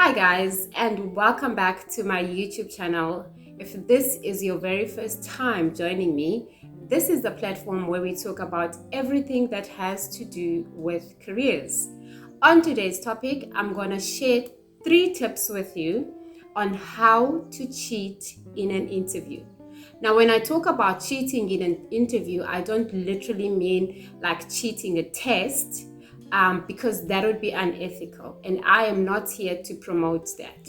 Hi guys, and welcome back to my YouTube channel. If this is your very first time joining me, this is the platform where we talk about everything that has to do with careers. On today's topic, I'm going to share 3 tips with you on how to cheat in an interview. Now, when I talk about cheating in an interview, I don't literally mean like cheating a test, because that would be unethical, and I am not here to promote that.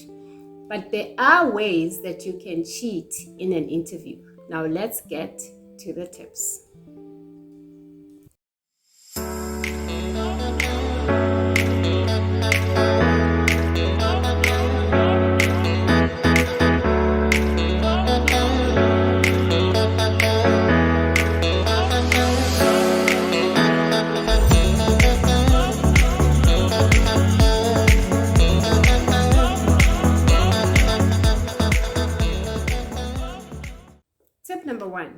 But there are ways that you can cheat in an interview. Now, let's get to the tips. Tip number one.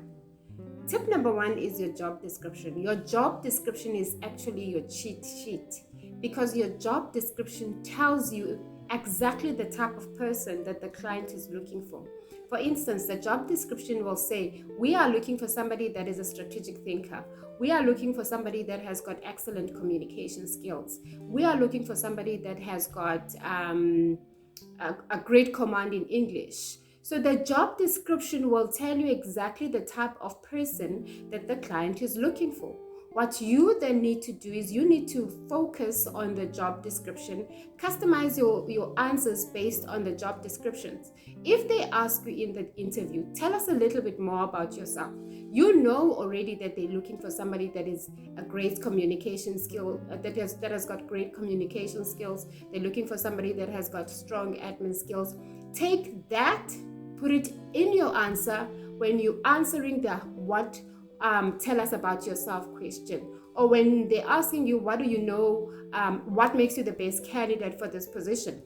Tip number one is your job description. Your job description is actually your cheat sheet because your job description tells you exactly the type of person that the client is looking for. For instance, the job description will say, we are looking for somebody that is a strategic thinker. We are looking for somebody that has got excellent communication skills. We are looking for somebody that has got a great command in English. So the job description will tell you exactly the type of person that the client is looking for. What you then need to do is you need to focus on the job description, customize your answers based on the job descriptions. If they ask you in the interview, tell us a little bit more about yourself. You know already that they're looking for somebody that is a great communication skill, that has got great communication skills. They're looking for somebody that has got strong admin skills. Take that, put it in your answer when you're answering the tell us about yourself question, or when they're asking you what do you know, what makes you the best candidate for this position.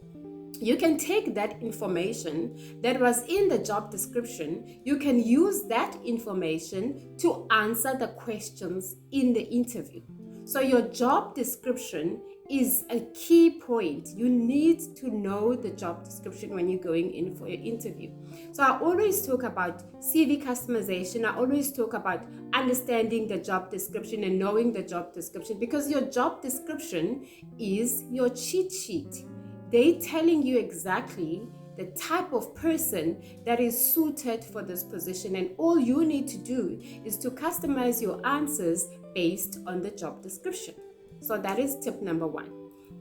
You can take that information that was in the job description, you can use that information to answer the questions in the interview. So your job description is a key point. You need to know the job description when you're going in for your interview. So I always talk about CV customization. I always talk about understanding the job description and knowing the job description, because your job description is your cheat sheet. They telling you exactly the type of person that is suited for this position, and all you need to do is to customize your answers based on the job description. So that is tip number one.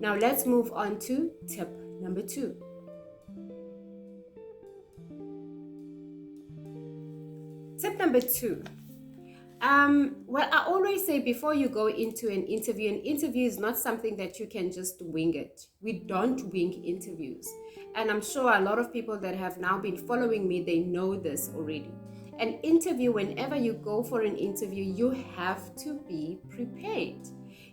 Now let's move on to tip number two. Tip number two. Well, I always say before you go into an interview is not something that you can just wing it. We don't wing interviews. And I'm sure a lot of people that have now been following me, they know this already. An interview, whenever you go for an interview, you have to be prepared.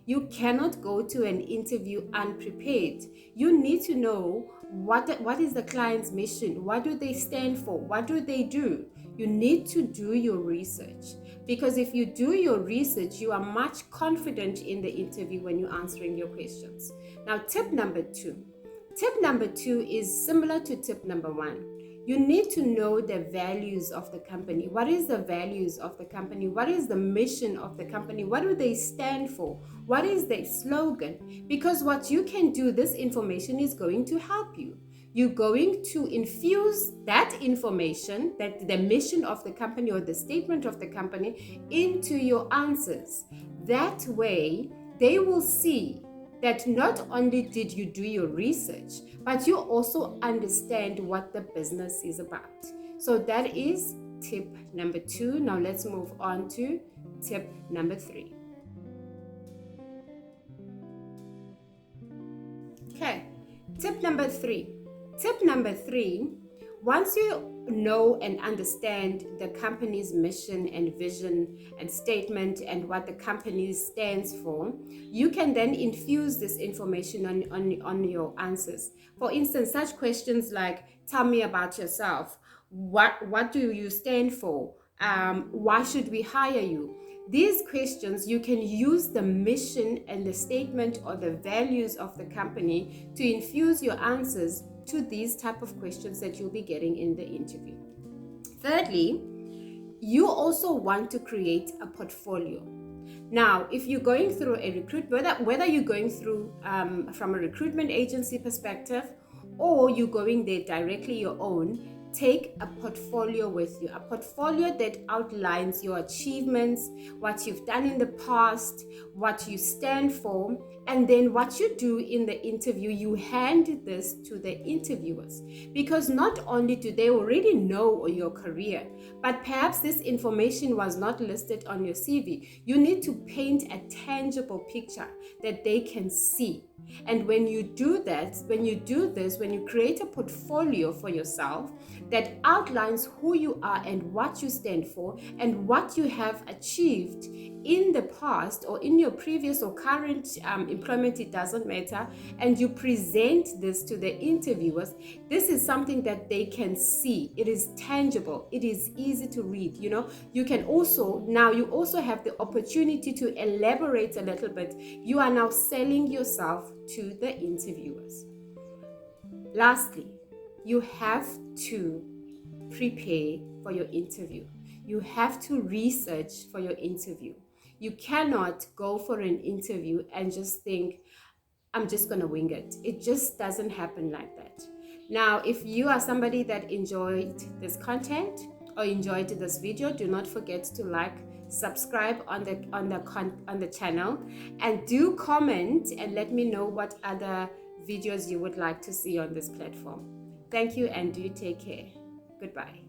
You cannot go to an interview unprepared. You need to know what is the client's mission, what do they stand for, what do they do. You need to do your research, because if you do your research, you are much confident in the interview when you're answering your questions. Now, tip number two. Tip number two is similar to tip number one. You need to know the values of the company. What is the values of the company? What is the mission of the company? What do they stand for? What is their slogan? Because what you can do, this information is going to help you. You're going to infuse that information, that the mission of the company or the statement of the company, into your answers. That way, they will see that not only did you do your research, but you also understand what the business is about. So that is tip number two. Now let's move on to tip number three. Okay, tip number three. Tip number three, once you know and understand the company's mission and vision and statement and what the company stands for, you can then infuse this information on your answers. For instance, such questions like, tell me about yourself. What do you stand for? Why should we hire you? These questions, you can use the mission and the statement or the values of the company to infuse your answers to these type of questions that you'll be getting in the interview. Thirdly, you also want to create a portfolio. Now, if you're going through a recruitment, whether you're going through from a recruitment agency perspective, or you're going there directly your own, take a portfolio with you, a portfolio that outlines your achievements, what you've done in the past, what you stand for, and then what you do in the interview. You hand this to the interviewers, because not only do they already know your career, but perhaps this information was not listed on your CV. You need to paint a tangible picture that they can see. And when you do that, when you create a portfolio for yourself that outlines who you are and what you stand for and what you have achieved in the past or in your previous or current employment, it doesn't matter, and you present this to the interviewers, this is something that they can see. It is tangible. It is easy to read. You can also, now you also have the opportunity to elaborate a little bit. You are now selling yourself to the interviewers. Lastly, you have to prepare for your interview. You have to research for your interview. You cannot go for an interview and just think, I'm just going to wing it. It just doesn't happen like that. Now, if you are somebody that enjoyed this content or enjoyed this video, do not forget to like, subscribe on the channel, and do comment and let me know what other videos you would like to see on this platform. Thank you, and do take care. Goodbye.